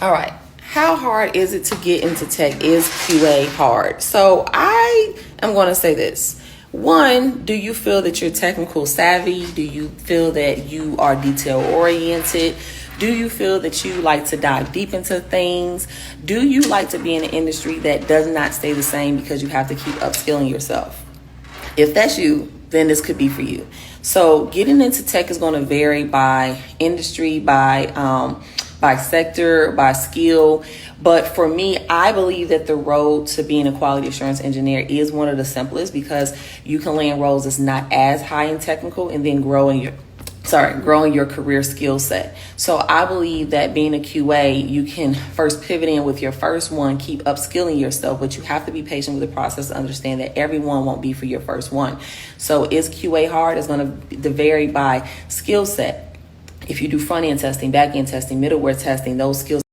All right. How hard is it to get into tech? Is QA hard? So I am going to say this. One, do you feel that you're technical savvy? Do you feel that you are detail oriented? Do you feel that you like to dive deep into things? Do you like to be in an industry that does not stay the same because you have to keep upskilling yourself? If that's you, then this could be for you. So getting into tech is going to vary by industry, by sector, by skill. But for me, I believe that the road to being a quality assurance engineer is one of the simplest, because you can land roles that's not as high in technical and then growing your career skill set. So I believe that being a QA, you can first pivot in with your first one, keep upskilling yourself, but you have to be patient with the process to understand that everyone won't be for your first one. So is QA hard? It's going to vary by skill set. If you do front end testing, back end testing, middleware testing, those skills